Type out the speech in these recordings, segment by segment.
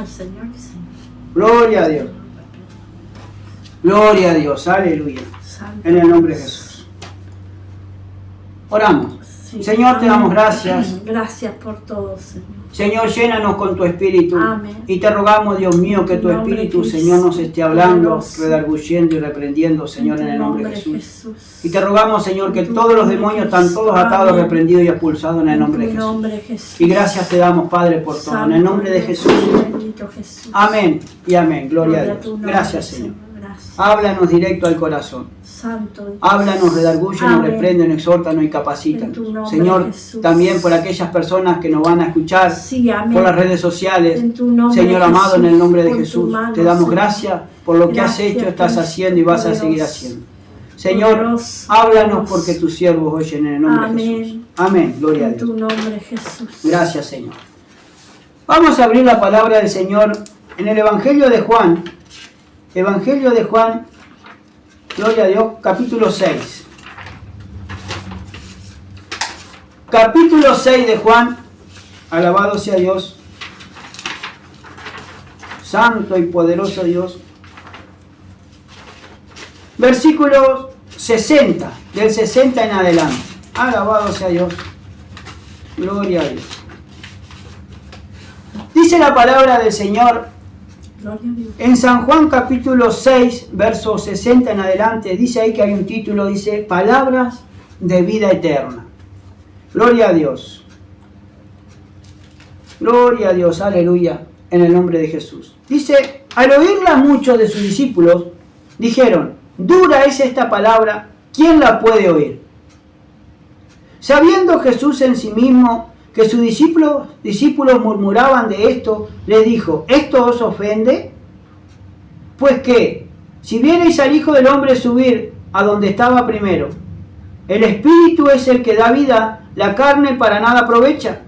Al Señor que sí. Gloria a Dios. Gloria a Dios. Aleluya. Santo. En el nombre de Jesús. Oramos. Sí. Señor, te Amén. damos gracias. Gracias por todo, Señor. Señor, llénanos con tu Espíritu. Amén. Y te rogamos, Dios mío, que tu En nombre de Espíritu, Cristo. Señor, nos esté hablando, Poderoso. redarguyendo y reprendiendo, Señor, en tu el nombre de Jesús. Jesús. Y te rogamos, Señor, que En tu todos los nombre, demonios están Cristo. todos atados, Amén. reprendidos y expulsados en el nombre de En tu Jesús. nombre, Jesús. Y gracias te damos, Padre, por todo. En el nombre de Jesús. Bendito Jesús. Amén y amén. Gloria a tu Dios. nombre, Gracias, Señor. Gracias. Háblanos directo al corazón. Santo Dios. Háblanos, redárguyenos, Amén. repréndenos, exhórtanos y capacítanos. En tu nombre, Señor, Jesús. también por aquellas personas que nos van a escuchar Sí, amén. por las redes sociales. En tu nombre, Señor amado, Jesús, en el nombre de pon tu Jesús, mano, te damos Señor. gracias por lo que has Gracias, hecho, estás Cristo, haciendo y vas a seguir poderoso. haciendo. Señor, Poderoso, háblanos poderoso. porque tus siervos oyen en el nombre de Amén. Jesús. Amén. Gloria a En Dios. tu nombre, Jesús. Gracias, Señor. Vamos a abrir la palabra del Señor en el Evangelio de Juan. Evangelio de Juan, gloria a Dios, capítulo 6. Capítulo 6 de Juan, alabado sea Dios. Santo y poderoso Dios. Versículos 60, del 60 en adelante. Alabado sea Dios. Gloria a Dios. Dice la palabra del Señor Gloria a Dios. en San Juan capítulo 6, verso 60 en adelante. Dice ahí que hay un título, dice Palabras de vida eterna. Gloria a Dios. Gloria a Dios, aleluya, en el nombre de Jesús. Dice, al oírla muchos de sus discípulos, dijeron, dura es esta palabra, ¿quién la puede oír? Sabiendo Jesús en sí mismo que sus discípulos murmuraban de esto, les dijo, ¿esto os ofende? Pues que, si viereis al Hijo del Hombre subir a donde estaba primero, el Espíritu es el que da vida, la carne para nada aprovecha.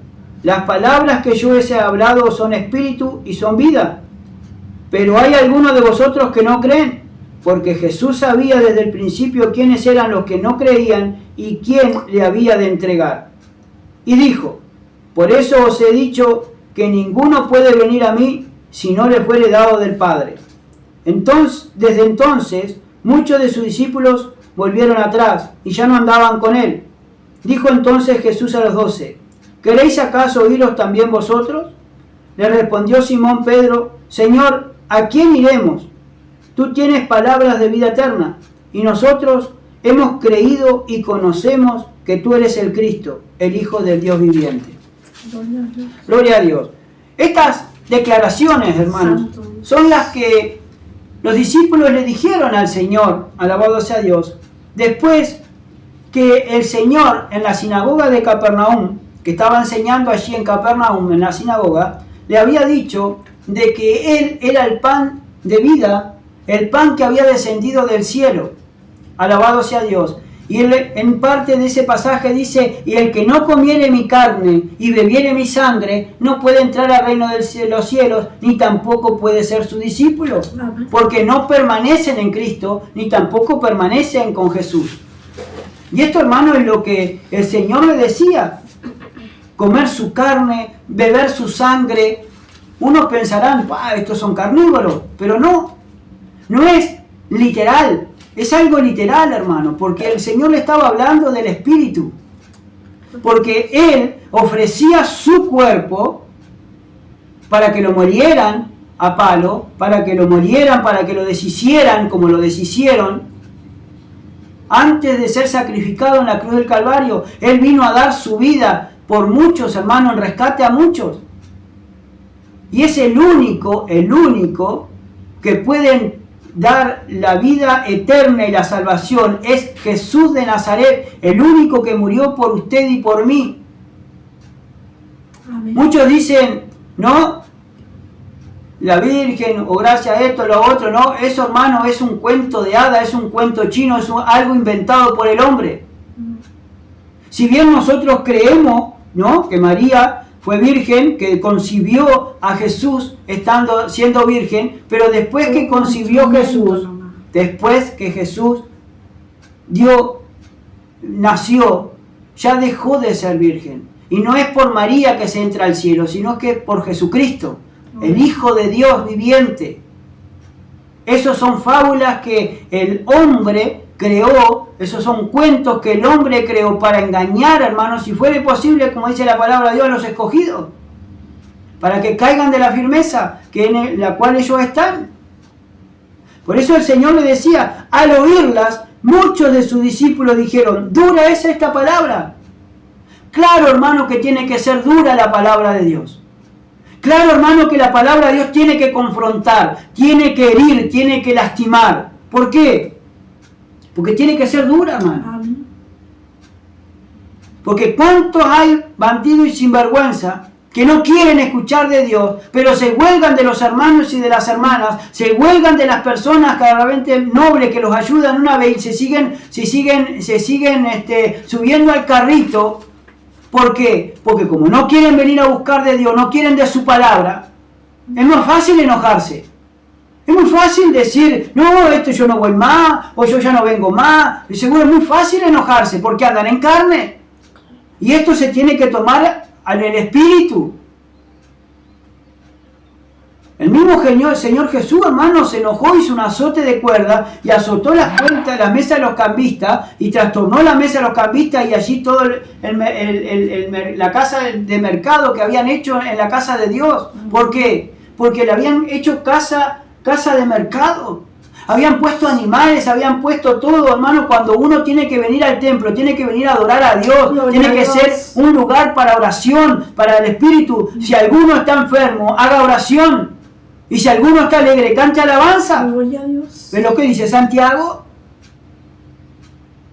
Las palabras que yo os he hablado son espíritu y son vida. Pero hay algunos de vosotros que no creen, porque Jesús sabía desde el principio quiénes eran los que no creían y quién le había de entregar. Y dijo, por eso os he dicho que ninguno puede venir a mí si no le fuere dado del Padre. Entonces, desde entonces, muchos de sus discípulos volvieron atrás y ya no andaban con él. Dijo entonces Jesús a los 12, ¿queréis acaso oíros también vosotros? Le respondió Simón Pedro, Señor, ¿a quién iremos? Tú tienes palabras de vida eterna, y nosotros hemos creído y conocemos que tú eres el Cristo, el Hijo del Dios viviente. Gloria a Dios. Gloria a Dios. Estas declaraciones, hermanos, Santo Dios. son las que los discípulos le dijeron al Señor, alabado sea Dios, después que el Señor en la sinagoga de Capernaum, que estaba enseñando allí en Capernaum, en la sinagoga, le había dicho de que Él era el pan de vida, el pan que había descendido del cielo. Alabado sea Dios. Y él, en parte de ese pasaje dice, y el que no comiere mi carne y bebiere mi sangre, no puede entrar al reino de los cielos, ni tampoco puede ser su discípulo, Amén. porque no permanecen en Cristo, ni tampoco permanecen con Jesús. Y esto, hermano, es lo que el Señor le decía, comer su carne, beber su sangre. Unos pensarán, estos son carnívoros, pero no es literal. Es algo literal, hermano, porque el Señor le estaba hablando del Espíritu. Porque Él ofrecía su cuerpo para que lo molieran a palo, para que lo molieran, para que lo deshicieran como lo deshicieron. Antes de ser sacrificado en la cruz del Calvario, Él vino a dar su vida por muchos, hermano, en rescate a muchos. Y es el único que puede dar la vida eterna y la salvación, es Jesús de Nazaret, el único que murió por usted y por mí. Amén. Muchos dicen, no, la Virgen, o gracias a esto, lo otro, no, eso, hermano, es un cuento de hadas, es un cuento chino, es algo inventado por el hombre. Si bien nosotros creemos, ¿no?, que María fue virgen, que concibió a Jesús siendo virgen, pero después que concibió Jesús, después que Jesús nació, ya dejó de ser virgen. Y no es por María que se entra al cielo, sino que por Jesucristo. el Hijo de Dios viviente. Esos son fábulas que el hombre creó, esos son cuentos que el hombre creó para engañar, hermanos, si fuera posible, como dice la palabra de Dios, a los escogidos, para que caigan de la firmeza en la cual ellos están. Por eso el Señor le decía, al oírlas, muchos de sus discípulos dijeron, ¿dura es esta palabra? Claro, hermano, que tiene que ser dura la palabra de Dios. Claro, hermano, que la palabra de Dios tiene que confrontar, tiene que herir, tiene que lastimar. ¿Por qué? Porque tiene que ser dura, hermano. Amén. Porque ¿cuántos hay bandidos y sinvergüenza que no quieren escuchar de Dios, pero se huelgan de los hermanos y de las hermanas, se huelgan de las personas que realmente nobles que los ayudan una vez y se siguen subiendo al carrito? ¿Por qué? Porque como no quieren venir a buscar de Dios, no quieren de su palabra, es más fácil enojarse. Es muy fácil decir, no, esto yo no voy más, o yo ya no vengo más. Y seguro es muy fácil enojarse porque andan en carne. Y esto se tiene que tomar en el espíritu. El mismo Señor Jesús, hermano, se enojó, hizo un azote de cuerda y azotó las cuentas, la mesa de los cambistas y trastornó la mesa de los cambistas y allí todo la casa de mercado que habían hecho en la casa de Dios. ¿Por qué? Porque le habían hecho casa de mercado. Habían puesto animales, habían puesto todo, hermano. Cuando uno tiene que venir al templo, tiene que venir a adorar a Dios, tiene que ser un lugar para oración, para el Espíritu. Si alguno está enfermo, haga oración. Y si alguno está alegre, cante alabanza. Gloria a Dios. ¿Ves lo que dice Santiago?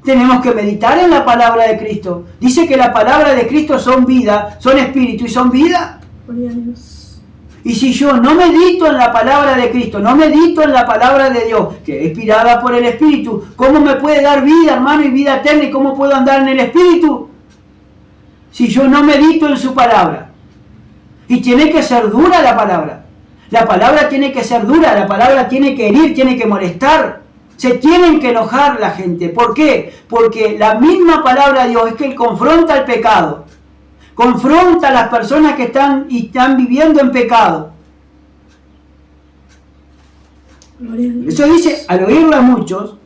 Tenemos que meditar en la palabra de Cristo. Dice que la palabra de Cristo son vida, son espíritu y son vida. Gloria a Dios. Y si yo no medito en la palabra de Cristo, no medito en la palabra de Dios, que es inspirada por el Espíritu, ¿cómo me puede dar vida, hermano, y vida eterna? ¿Y cómo puedo andar en el Espíritu? Si yo no medito en su palabra. Y tiene que ser dura la palabra. La palabra tiene que ser dura, la palabra tiene que herir, tiene que molestar. Se tienen que enojar la gente. ¿Por qué? Porque la misma palabra de Dios es que Él confronta el pecado. Confronta a las personas que están viviendo en pecado. Eso dice, al oírla muchos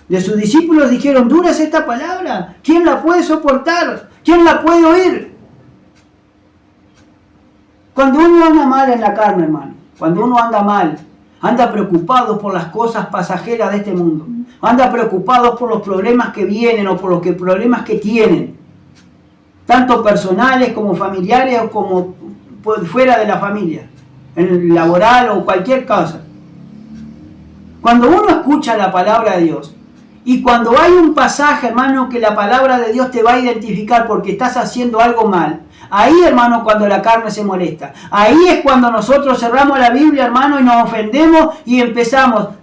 de sus discípulos dijeron, dura es esta palabra, ¿quién la puede soportar? ¿Quién la puede oír? Cuando uno anda mal en la carne, hermano, cuando uno anda mal, anda preocupado por las cosas pasajeras de este mundo, anda preocupado por los problemas que vienen o por los problemas que tienen, tanto personales como familiares o como fuera de la familia, en el laboral o cualquier cosa. Cuando uno escucha la palabra de Dios y cuando hay un pasaje, hermano, que la palabra de Dios te va a identificar porque estás haciendo algo mal, ahí, hermano, cuando la carne se molesta. Ahí es cuando nosotros cerramos la Biblia, hermano, y nos ofendemos y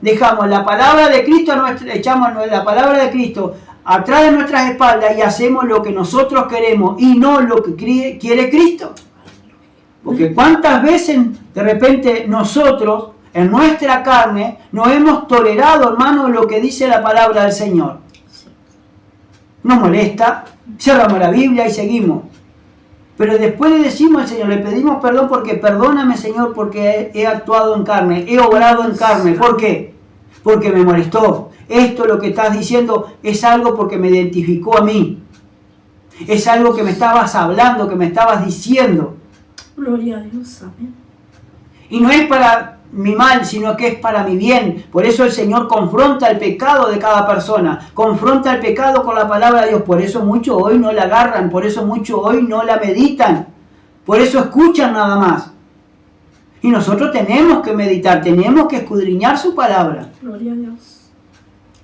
dejamos la palabra de Cristo, echamos la palabra de Cristo atrás de nuestras espaldas y hacemos lo que nosotros queremos y no lo que quiere Cristo. Porque cuántas veces de repente nosotros en nuestra carne no hemos tolerado, hermano, lo que dice la palabra del Señor. Nos molesta, cerramos la Biblia y seguimos. Pero después le decimos al Señor, le pedimos perdón porque perdóname, Señor, porque he actuado en carne, he obrado en carne. ¿Por qué? Porque me molestó. Esto lo que estás diciendo es algo porque me identificó a mí. Es algo que me estabas hablando, que me estabas diciendo. Gloria a Dios, amén. Y no es para mi mal, sino que es para mi bien. Por eso el Señor confronta el pecado de cada persona. Confronta el pecado con la palabra de Dios. Por eso muchos hoy no la agarran. Por eso muchos hoy no la meditan. Por eso escuchan nada más. Y nosotros tenemos que meditar, tenemos que escudriñar su palabra. Gloria a Dios.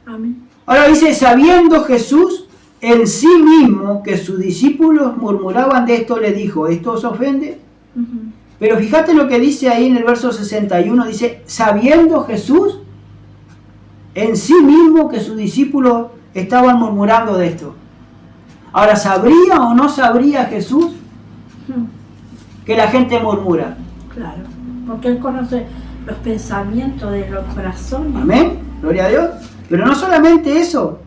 Amén. Ahora dice, sabiendo Jesús en sí mismo que sus discípulos murmuraban de esto, le dijo, ¿esto os ofende? Pero fíjate lo que dice ahí en el verso 61, dice, sabiendo Jesús en sí mismo que sus discípulos estaban murmurando de esto. Ahora, ¿sabría o no sabría Jesús que la gente murmura? Claro, porque Él conoce los pensamientos de los corazones. Amén, gloria a Dios. Pero no solamente eso.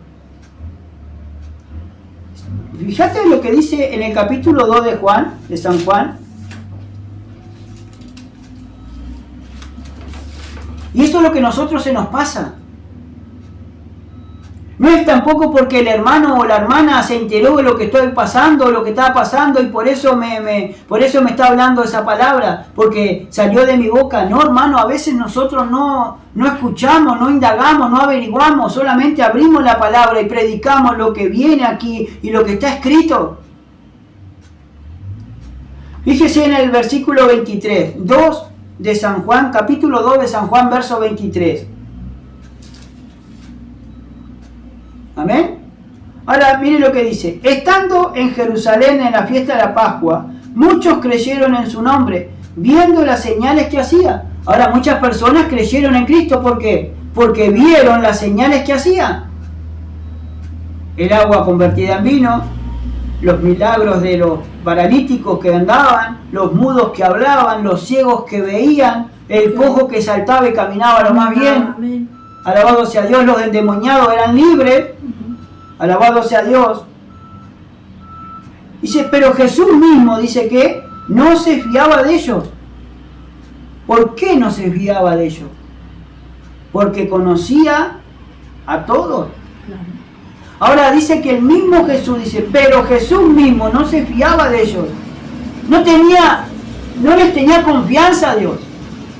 Fíjate lo que dice en el capítulo 2 de San Juan. Y eso es lo que a nosotros se nos pasa. No es tampoco porque el hermano o la hermana se enteró de lo que estoy pasando, lo que estaba pasando, y por eso por eso me está hablando esa palabra, porque salió de mi boca. No, hermano, a veces nosotros no escuchamos, no indagamos, no averiguamos, solamente abrimos la palabra y predicamos lo que viene aquí y lo que está escrito. Fíjese en el versículo 23, 2 de San Juan, capítulo 2 de San Juan, verso 23. Amén. Ahora mire lo que dice. Estando en Jerusalén en la fiesta de la Pascua, muchos creyeron en su nombre, viendo las señales que hacía. Ahora muchas personas creyeron en Cristo. ¿Por qué? Porque vieron las señales que hacía. El agua convertida en vino, los milagros de los paralíticos que andaban, los mudos que hablaban, los ciegos que veían, el cojo que saltaba y caminaba lo más bien. Amén. Alabado sea Dios, los endemoniados eran libres. Alabado sea Dios. Dice, pero Jesús mismo dice que no se fiaba de ellos. ¿Por qué no se fiaba de ellos? Porque conocía a todos. Ahora dice que el mismo Jesús dice, pero Jesús mismo no se fiaba de ellos. No les tenía confianza a Dios.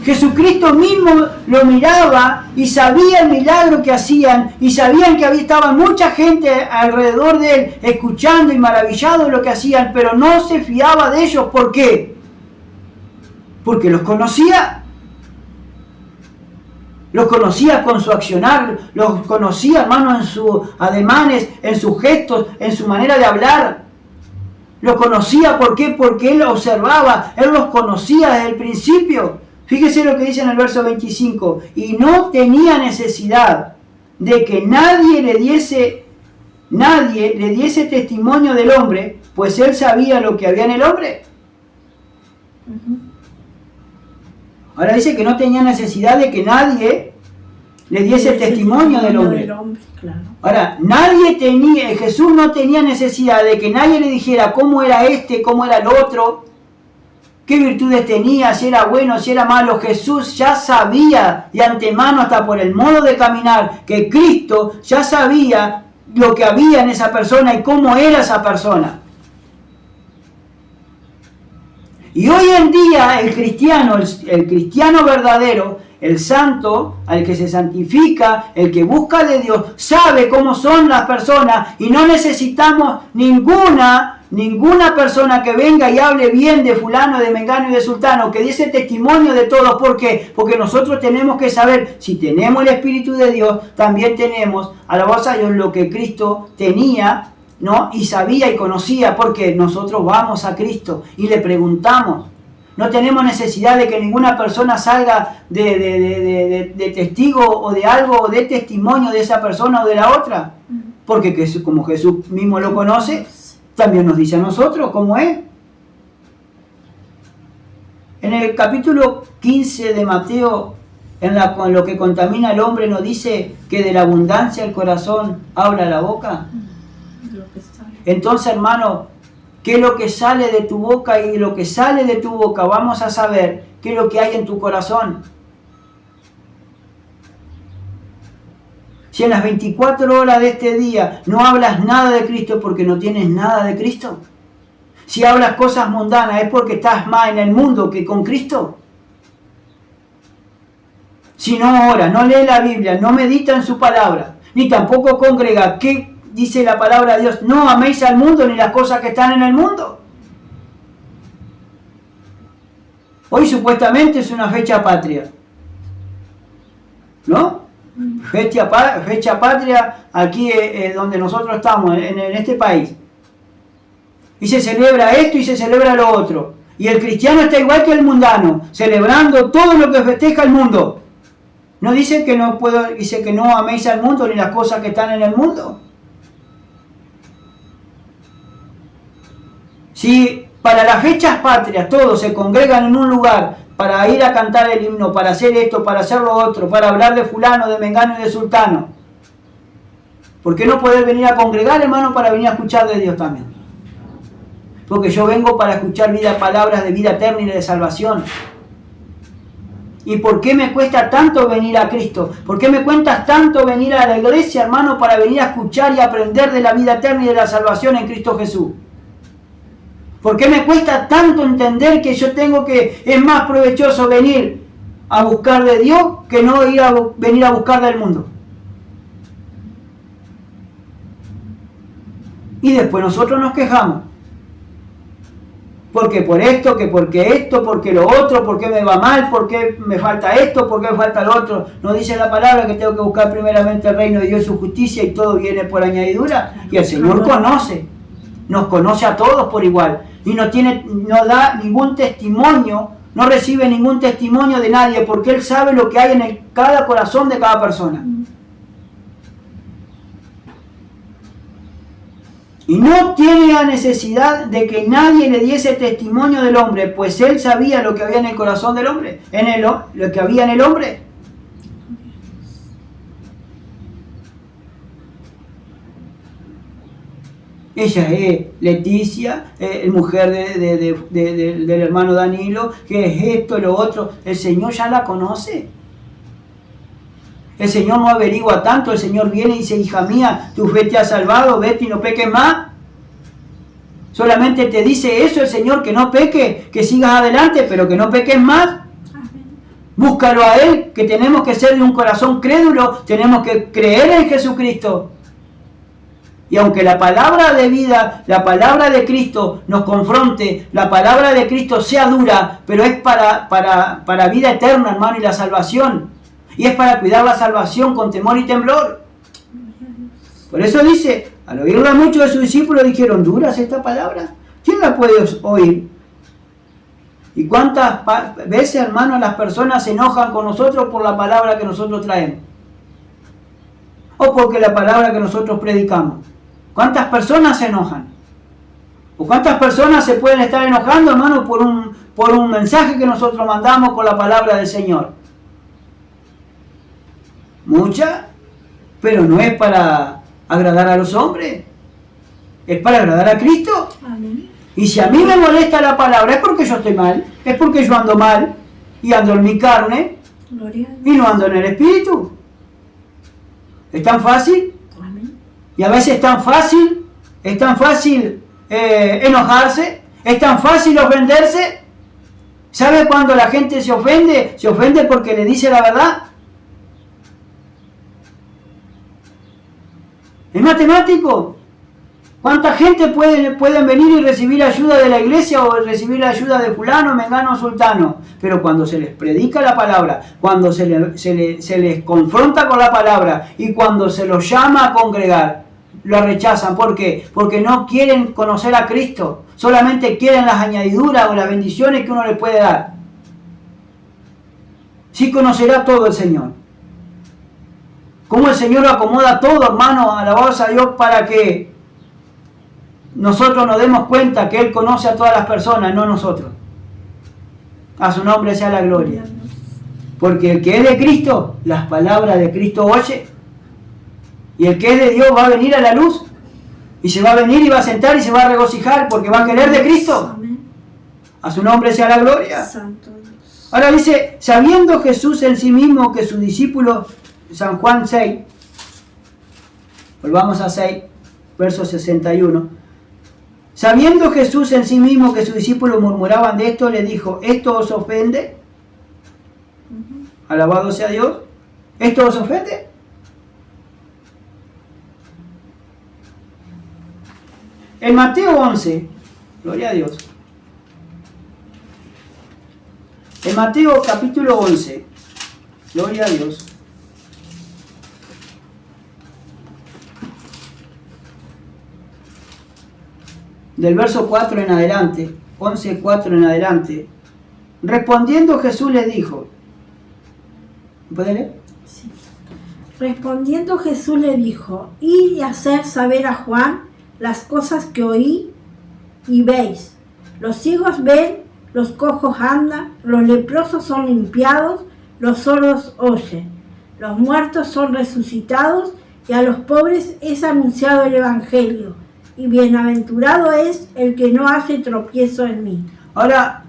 Jesucristo mismo lo miraba y sabía el milagro que hacían y sabían que estaba mucha gente alrededor de él escuchando y maravillado de lo que hacían, pero no se fiaba de ellos. ¿Por qué? Porque los conocía. Los conocía con su accionar, los conocía, hermano, en sus ademanes, en sus gestos, en su manera de hablar. Lo conocía, ¿por qué? Porque él observaba, él los conocía desde el principio. Fíjese lo que dice en el verso 25. Y no tenía necesidad de que nadie le diese testimonio del hombre, pues él sabía lo que había en el hombre. Ahora dice que no tenía necesidad de que nadie le diese testimonio del hombre. Claro. Ahora, Jesús no tenía necesidad de que nadie le dijera cómo era cómo era el otro, qué virtudes tenía, si era bueno, si era malo. Jesús ya sabía de antemano, hasta por el modo de caminar, que Cristo ya sabía lo que había en esa persona y cómo era esa persona. Y hoy en día el cristiano verdadero, el santo, al que se santifica, el que busca de Dios, sabe cómo son las personas y no necesitamos ninguna persona que venga y hable bien de fulano, de mengano y de sultano, que diese testimonio de todos. ¿Por qué? Porque nosotros tenemos que saber, si tenemos el Espíritu de Dios, también tenemos, alabados a Dios, lo que Cristo tenía, ¿no? Y sabía y conocía, porque nosotros vamos a Cristo y le preguntamos. No tenemos necesidad de que ninguna persona salga de testigo o de algo, o de testimonio de esa persona o de la otra. Porque como Jesús mismo lo conoce, también nos dice a nosotros cómo es. En el capítulo 15 de Mateo, con lo que contamina al hombre, nos dice que de la abundancia del corazón habla la boca. Entonces, hermano, ¿qué es lo que sale de tu boca? Y lo que sale de tu boca vamos a saber qué es lo que hay en tu corazón. Si en las 24 horas de este día no hablas nada de Cristo, es porque no tienes nada de Cristo. Si hablas cosas mundanas, es porque estás más en el mundo que con Cristo. Si no ora, no lee la Biblia, no medita en su palabra, ni tampoco congrega, ¿qué dice la palabra de Dios? No améis al mundo ni las cosas que están en el mundo. Hoy supuestamente es una fecha patria, ¿no? Fecha patria aquí donde nosotros estamos, en este país. Y se celebra esto y se celebra lo otro. Y el cristiano está igual que el mundano, celebrando todo lo que festeja el mundo. No dice que no améis al mundo ni las cosas que están en el mundo. Si para las fechas patrias todos se congregan en un lugar para ir a cantar el himno, para hacer esto, para hacer lo otro, para hablar de fulano, de mengano y de sultano, ¿por qué no poder venir a congregar, hermano, para venir a escuchar de Dios también? Porque yo vengo para escuchar palabras de vida eterna y de salvación. ¿Y por qué me cuesta tanto venir a Cristo? ¿Por qué me cuesta tanto venir a la iglesia, hermano, para venir a escuchar y aprender de la vida eterna y de la salvación en Cristo Jesús? ¿Por qué me cuesta tanto entender que es más provechoso venir a buscar de Dios que no venir a buscar del mundo? Y después nosotros nos quejamos. Porque por esto, porque lo otro, porque me va mal, porque me falta esto, porque me falta lo otro. No dice la palabra que tengo que buscar primeramente el reino de Dios y su justicia y todo viene por añadidura. Y el Señor nos conoce a todos por igual. Y no da ningún testimonio, no recibe ningún testimonio de nadie, porque Él sabe lo que hay en cada corazón de cada persona. Y no tiene la necesidad de que nadie le diese testimonio del hombre, pues Él sabía lo que había en el corazón del hombre, lo que había en el hombre. Ella es Leticia, mujer del hermano Danilo, que es esto y lo otro. El Señor ya la conoce. El Señor no averigua tanto, el Señor viene y dice, hija mía, tu fe te ha salvado, vete y no peques más. Solamente te dice eso el Señor, que no peques, que sigas adelante, pero que no peques más. Búscalo a Él, que tenemos que ser de un corazón crédulo, tenemos que creer en Jesucristo. Y aunque la palabra de vida, la palabra de Cristo nos confronte, la palabra de Cristo sea dura, pero es para vida eterna, hermano, y la salvación. Y es para cuidar la salvación con temor y temblor. Por eso dice, al oírla muchos de sus discípulos dijeron, ¿dura es esta palabra? ¿Quién la puede oír? ¿Y cuántas veces, hermanos, las personas se enojan con nosotros por la palabra que nosotros traemos? O porque la palabra que nosotros predicamos. ¿Cuántas personas se enojan? ¿O cuántas personas se pueden estar enojando, hermano, por un mensaje que nosotros mandamos con la palabra del Señor? Muchas, pero no es para agradar a los hombres, es para agradar a Cristo. Amén. Y si a mí me molesta la palabra es porque yo estoy mal, es porque yo ando mal y ando en mi carne y no ando en el Espíritu. ¿Es tan fácil? Amén. Y a veces es tan fácil enojarse, es tan fácil ofenderse. ¿Sabe cuando la gente se ofende? Se ofende porque le dice la verdad. Es matemático. ¿Cuánta gente puede venir y recibir ayuda de la iglesia o recibir la ayuda de fulano, mengano, sultano? Pero cuando se les predica la palabra, cuando se les confronta con la palabra y cuando se los llama a congregar, lo rechazan. ¿Por qué? Porque no quieren conocer a Cristo. Solamente quieren las añadiduras o las bendiciones que uno le puede dar. Sí conocerá todo el Señor. Cómo el Señor acomoda todo, hermano, alabados a Dios, para que nosotros nos demos cuenta que Él conoce a todas las personas, no nosotros. A su nombre sea la gloria. Porque el que es de Cristo, las palabras de Cristo oye. Y el que es de Dios va a venir a la luz. Y se va a venir y va a sentar y se va a regocijar porque va a querer de Cristo. A su nombre sea la gloria. Santo Dios. Ahora dice, sabiendo Jesús en sí mismo que sus discípulos, San Juan 6, volvamos a 6, verso 61. Sabiendo Jesús en sí mismo que sus discípulos murmuraban de esto, le dijo, ¿esto os ofende? Alabado sea Dios. ¿Esto os ofende? En Mateo 11, gloria a Dios. En Mateo capítulo 11, gloria a Dios. Del verso 4 en adelante, 11:4 en adelante, respondiendo Jesús les dijo, ¿puede leer? Sí. Respondiendo Jesús le dijo, id y hacer saber a Juan las cosas que oí y veis. Los ciegos ven, los cojos andan, los leprosos son limpiados, los sordos oyen, los muertos son resucitados y a los pobres es anunciado el Evangelio. Y bienaventurado es el que no hace tropiezo en mí. Ahora,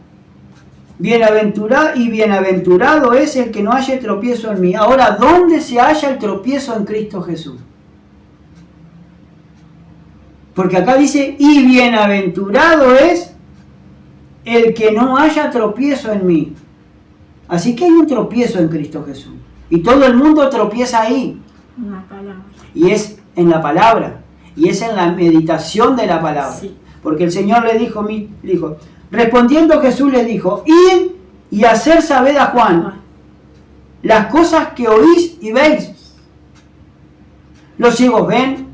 bienaventurado es el que no haya tropiezo en mí. Ahora, ¿dónde se halla el tropiezo en Cristo Jesús? Porque acá dice, y bienaventurado es el que no haya tropiezo en mí. Así que hay un tropiezo en Cristo Jesús. Y todo el mundo tropieza ahí. Una palabra. Y es en la palabra. Y es en la meditación de la palabra. Sí. Porque el Señor le dijo, respondiendo Jesús le dijo, id y hacer saber a Juan las cosas que oís y veis. Los ciegos ven,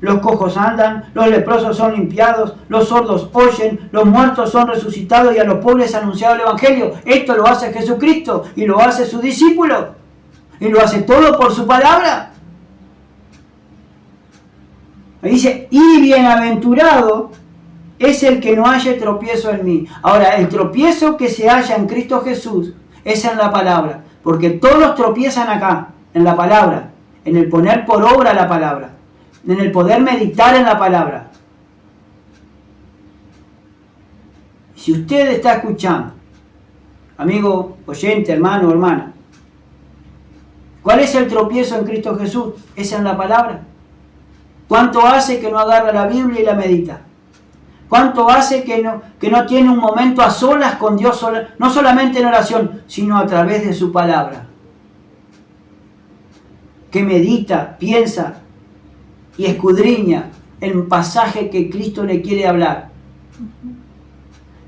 los cojos andan, los leprosos son limpiados, los sordos oyen, los muertos son resucitados y a los pobres anunciado el Evangelio. Esto lo hace Jesucristo y lo hace su discípulo. Y lo hace todo por su palabra. Ahí dice, y bienaventurado es el que no haya tropiezo en mí. Ahora, el tropiezo que se halla en Cristo Jesús es en la palabra. Porque todos tropiezan acá, en la palabra. En el poner por obra la palabra. En el poder meditar en la palabra. Si usted está escuchando, amigo, oyente, hermano, hermana, ¿cuál es el tropiezo en Cristo Jesús? Es en la palabra. ¿Cuánto hace que no agarra la Biblia y la medita? ¿Cuánto hace que no tiene un momento a solas con Dios, no solamente en oración, sino a través de su palabra? Que medita, piensa y escudriña el pasaje que Cristo le quiere hablar.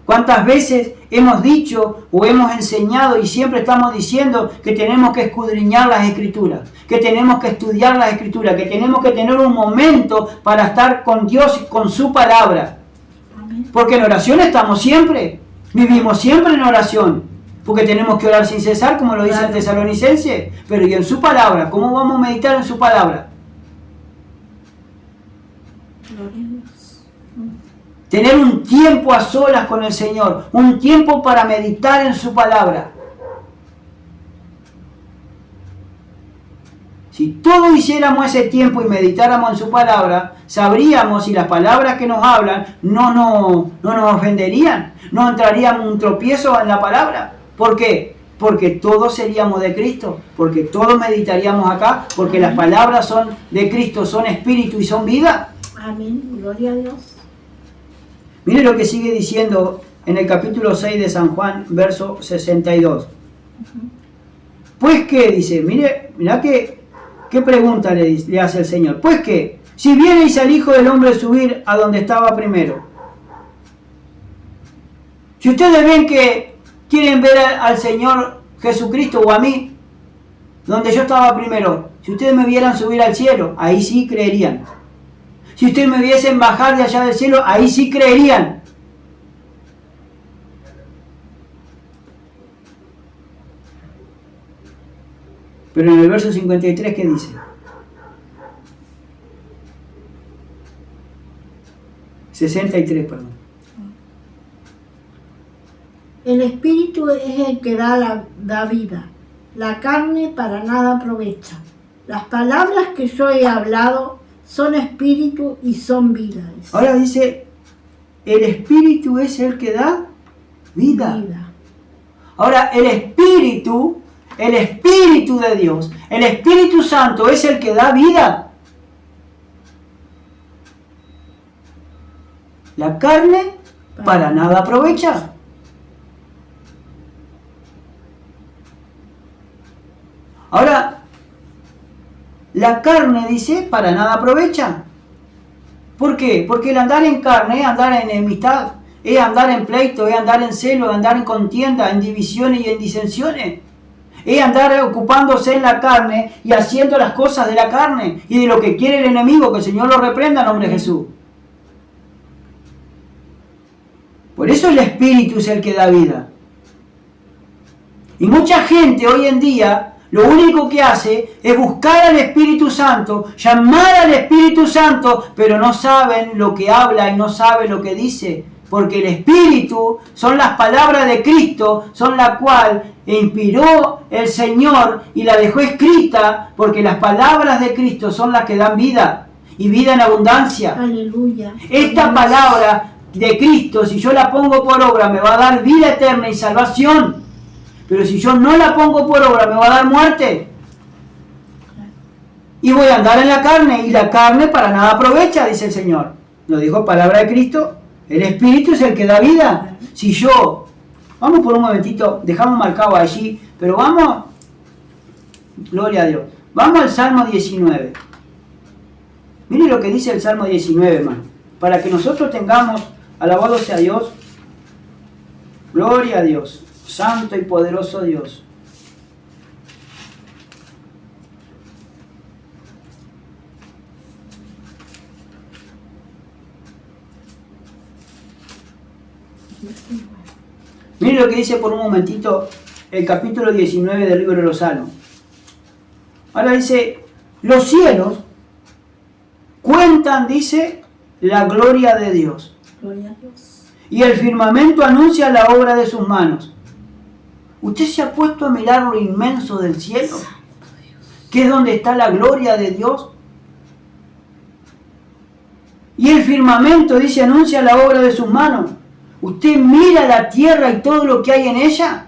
¿Cuántas veces hemos dicho o hemos enseñado y siempre estamos diciendo que tenemos que escudriñar las Escrituras, que tenemos que estudiar las Escrituras, que tenemos que tener un momento para estar con Dios y con su palabra? Porque en oración estamos siempre, vivimos siempre en oración, porque tenemos que orar sin cesar, como lo dice el Tesalonicense. Pero y en su palabra, ¿cómo vamos a meditar en su palabra? Tener un tiempo a solas con el Señor, un tiempo para meditar en su palabra. Si todos hiciéramos ese tiempo y meditáramos en su palabra, sabríamos si las palabras que nos hablan no nos ofenderían, no entraríamos un tropiezo en la palabra. ¿Por qué? Porque todos seríamos de Cristo, porque todos meditaríamos acá, porque las palabras son de Cristo, son espíritu y son vida. Amén, gloria a Dios. Mire lo que sigue diciendo en el capítulo 6 de San Juan, verso 62. Pues que, dice, mira qué pregunta le hace el Señor. Pues que, si viereis al Hijo del Hombre subir a donde estaba primero. Si ustedes ven que quieren ver al Señor Jesucristo o a mí, donde yo estaba primero, si ustedes me vieran subir al cielo, ahí sí creerían. Si ustedes me viesen bajar de allá del cielo, ahí sí creerían. Pero en el verso 53, ¿qué dice? 63, perdón. El espíritu es el que da vida. La carne para nada aprovecha. Las palabras que yo he hablado son espíritu y son vida. Ahora dice, el espíritu es el que da vida. Ahora, el espíritu de Dios, el Espíritu Santo es el que da vida. La carne para nada aprovecha. Ahora, la carne, dice, para nada aprovecha. ¿Por qué? Porque el andar en carne es andar en enemistad, es andar en pleito, es andar en celo, es andar en contienda, en divisiones y en disensiones. Es andar ocupándose en la carne y haciendo las cosas de la carne y de lo que quiere el enemigo, que el Señor lo reprenda en nombre de Jesús. Por eso el Espíritu es el que da vida. Y mucha gente hoy en día lo único que hace es buscar al Espíritu Santo, llamar al Espíritu Santo, pero no saben lo que habla y no saben lo que dice. Porque el Espíritu son las palabras de Cristo, son la cual inspiró el Señor y la dejó escrita, porque las palabras de Cristo son las que dan vida y vida en abundancia. Aleluya. Esta palabra de Cristo, si yo la pongo por obra, me va a dar vida eterna y salvación. Pero si yo no la pongo por obra, me va a dar muerte. Y voy a andar en la carne, y la carne para nada aprovecha, dice el Señor. Lo dijo palabra de Cristo. El Espíritu es el que da vida. Si yo, vamos por un momentito, dejamos marcado allí, pero vamos, gloria a Dios. Vamos al Salmo 19. Mire lo que dice el Salmo 19, hermano. Para que nosotros tengamos, alabado sea Dios, gloria a Dios, santo y poderoso Dios. Mire lo que dice por un momentito el capítulo 19 del libro de los Salmos. Ahora dice, los cielos cuentan, dice, la gloria de Dios. Gloria a Dios. Y el firmamento anuncia la obra de sus manos. ¿Usted se ha puesto a mirar lo inmenso del cielo? Que es donde está la gloria de Dios. Y el firmamento, dice, anuncia la obra de sus manos. Usted mira la tierra y todo lo que hay en ella.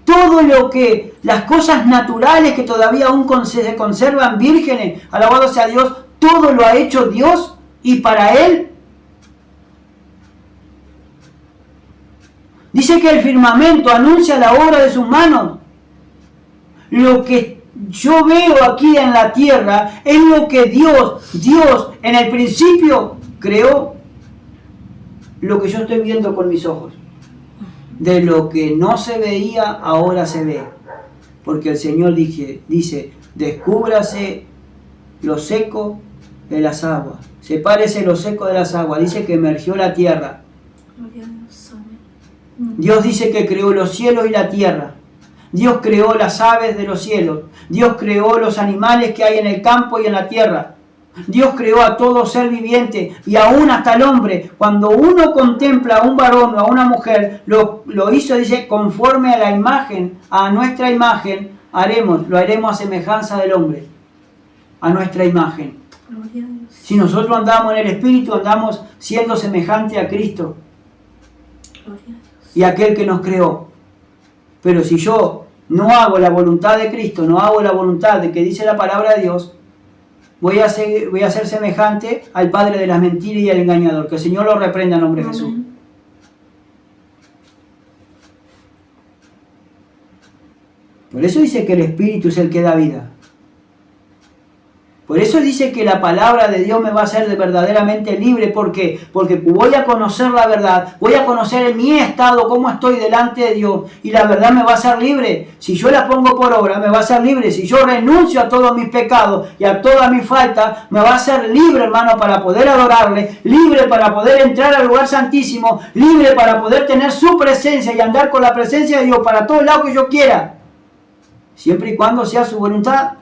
Todo lo que, las cosas naturales que todavía aún se conservan vírgenes, alabado sea Dios, todo lo ha hecho Dios y para Él. Dice que el firmamento anuncia la obra de sus manos. Lo que yo veo aquí en la tierra es lo que Dios en el principio creó. Lo que yo estoy viendo con mis ojos. De lo que no se veía, ahora se ve. Porque el Señor dice, descúbrase lo seco de las aguas. Sepárese lo seco de las aguas. Dice que emergió la tierra. Dios dice que creó los cielos y la tierra. Dios creó las aves de los cielos. Dios creó los animales que hay en el campo y en la tierra. Dios creó a todo ser viviente y aún hasta el hombre. Cuando uno contempla a un varón o a una mujer, lo hizo, dice, conforme a la imagen, a nuestra imagen, lo haremos a semejanza del hombre, a nuestra imagen. Si nosotros andamos en el Espíritu, andamos siendo semejante a Cristo y a aquel que nos creó. Pero si yo no hago la voluntad de Cristo, no hago la voluntad de que dice la palabra de Dios, voy a ser semejante al padre de las mentiras y al engañador. Que el Señor lo reprenda en nombre de Jesús. Por eso dice que el Espíritu es el que da vida. Por eso dice que la palabra de Dios me va a hacer verdaderamente libre. ¿Por qué? Porque voy a conocer la verdad, voy a conocer en mi estado cómo estoy delante de Dios y la verdad me va a hacer libre. Si yo la pongo por obra, me va a hacer libre. Si yo renuncio a todos mis pecados y a todas mis faltas, me va a hacer libre, hermano, para poder adorarle, libre para poder entrar al lugar santísimo, libre para poder tener su presencia y andar con la presencia de Dios para todos lados que yo quiera. Siempre y cuando sea su voluntad.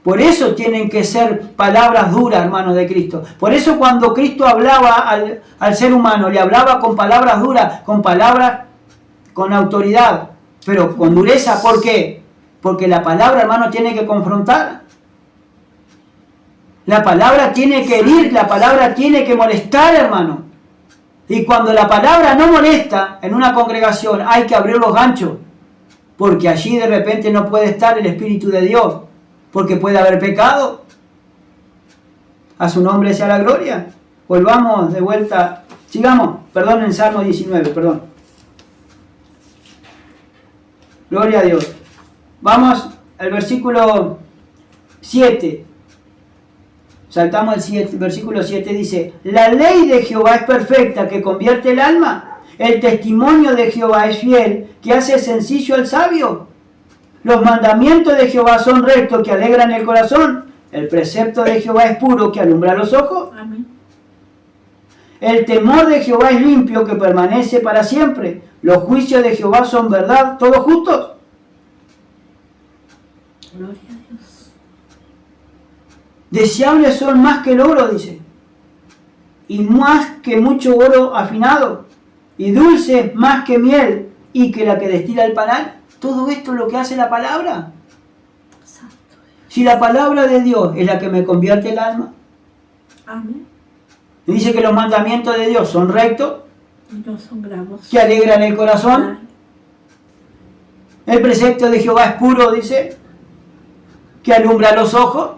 Por eso tienen que ser palabras duras, hermanos de Cristo. Por eso cuando Cristo hablaba al ser humano, le hablaba con palabras duras, con palabras con autoridad, pero con dureza. ¿Por qué? Porque la palabra, hermano, tiene que confrontar. La palabra tiene que herir, la palabra tiene que molestar, hermano. Y cuando la palabra no molesta en una congregación, hay que abrir los ganchos. Porque allí de repente no puede estar el Espíritu de Dios. Porque puede haber pecado. A su nombre sea la gloria. Volvamos de vuelta. Sigamos. Perdón, en Salmo 19. Perdón. Gloria a Dios. Vamos al versículo 7. Saltamos al 7. Versículo 7 dice: la ley de Jehová es perfecta, que convierte el alma. El testimonio de Jehová es fiel, que hace sencillo al sabio. Los mandamientos de Jehová son rectos, que alegran el corazón. El precepto de Jehová es puro, que alumbra los ojos. Amén. El temor de Jehová es limpio, que permanece para siempre. Los juicios de Jehová son verdad, todos justos. Gloria a Dios. Deseables son más que el oro, dice, y más que mucho oro afinado, y dulces más que miel, y que la que destila el panal. Todo esto es lo que hace la palabra. Si la palabra de Dios es la que me convierte el alma, Amén. Y dice que los mandamientos de Dios son rectos, Y no son bravos. que alegran el corazón. El precepto de Jehová es puro, dice, que alumbra los ojos.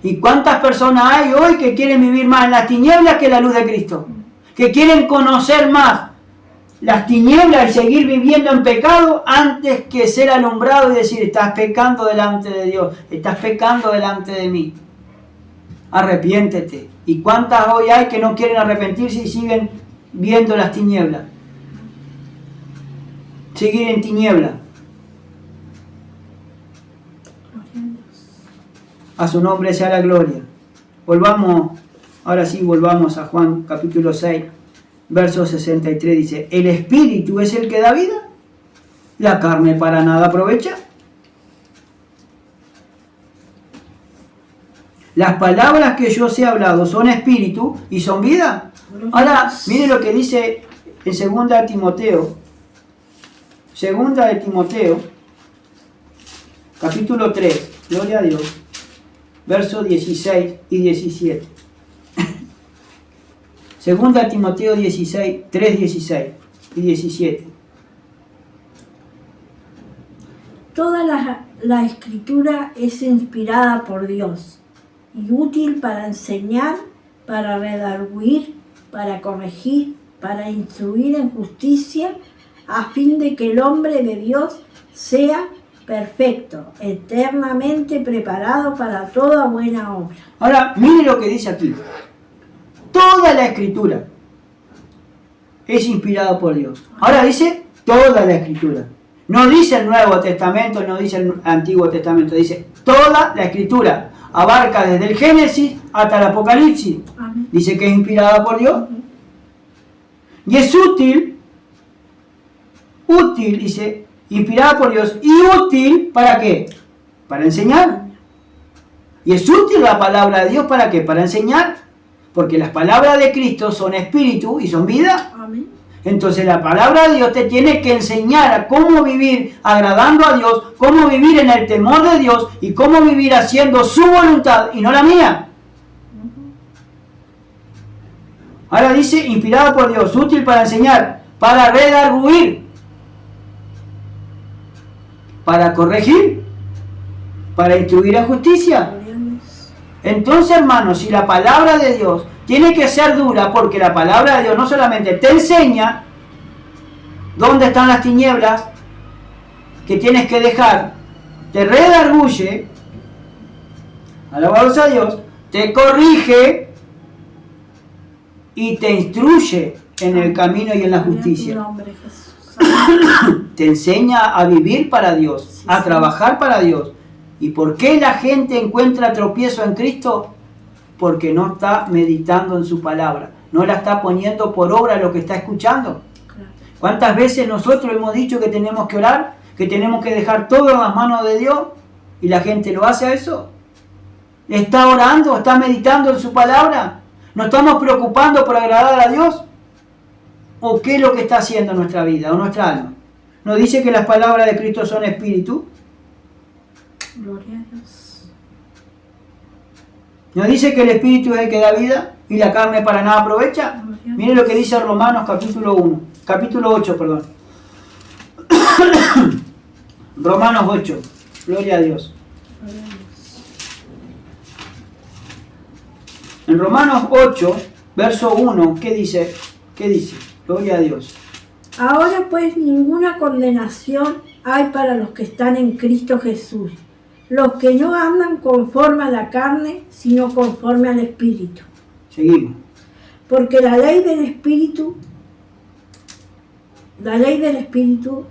¿Y cuántas personas hay hoy que quieren vivir más en las tinieblas que en la luz de Cristo? Que quieren conocer más las tinieblas y seguir viviendo en pecado antes que ser alumbrado y decir, estás pecando delante de Dios, estás pecando delante de mí. Arrepiéntete. ¿Y cuántas hoy hay que no quieren arrepentirse y siguen viendo las tinieblas? Seguir en tinieblas. A su nombre sea la gloria. Volvamos, ahora sí, volvamos a Juan capítulo 6, verso 63. Dice, el Espíritu es el que da vida, la carne para nada aprovecha. Las palabras que yo os he hablado son espíritu y son vida. Ahora, mire lo que dice en 2 Timoteo. 2 de Timoteo, capítulo 3, gloria a Dios, versos 16 y 17. 2 Timoteo 16, 3, 16 y 17. Toda la escritura es inspirada por Dios y útil para enseñar, para redarguir, para corregir, para instruir en justicia, a fin de que el hombre de Dios sea perfecto, eternamente preparado para toda buena obra. Ahora, mire lo que dice aquí. Toda la escritura es inspirada por Dios. Ahora dice toda la escritura. No dice el Nuevo Testamento, no dice el Antiguo Testamento, dice toda la escritura. Abarca desde el Génesis hasta el Apocalipsis. Amén. Dice que es inspirada por Dios. Y es útil, dice, inspirada por Dios. ¿Y útil para qué? Para enseñar. Y es útil la palabra de Dios para qué? Para enseñar. Porque las palabras de Cristo son espíritu y son vida. Amén. Entonces la palabra de Dios te tiene que enseñar a cómo vivir agradando a Dios, cómo vivir en el temor de Dios y cómo vivir haciendo su voluntad y no la mía. Ahora dice, inspirado por Dios, útil para enseñar, para redarguir, para corregir, para instruir en justicia. Entonces, hermanos, si la palabra de Dios tiene que ser dura, porque la palabra de Dios no solamente te enseña dónde están las tinieblas que tienes que dejar, te redarguye, alabados a Dios, te corrige y te instruye en el camino y en la justicia. Te enseña a vivir para Dios, a trabajar para Dios. ¿Y por qué la gente encuentra tropiezo en Cristo? Porque no está meditando en su palabra, no la está poniendo por obra lo que está escuchando. ¿Cuántas veces nosotros hemos dicho que tenemos que orar, que tenemos que dejar todo en las manos de Dios? ¿Y la gente lo hace a eso? ¿Está orando? ¿Está meditando en su palabra? ¿Nos estamos preocupando por agradar a Dios? ¿O qué es lo que está haciendo nuestra vida o nuestra alma? ¿Nos dice que las palabras de Cristo son espíritu? Gloria a Dios. ¿Nos dice que el espíritu es el que da vida y la carne para nada aprovecha? Mire lo que dice Romanos capítulo 8, perdón. Romanos 8, gloria a Dios. En Romanos 8, verso 1, ¿qué dice? ¿Qué dice? Gloria a Dios. Ahora pues ninguna condenación hay para los que están en Cristo Jesús, los que no andan conforme a la carne, sino conforme al Espíritu. Seguimos. Porque la ley del Espíritu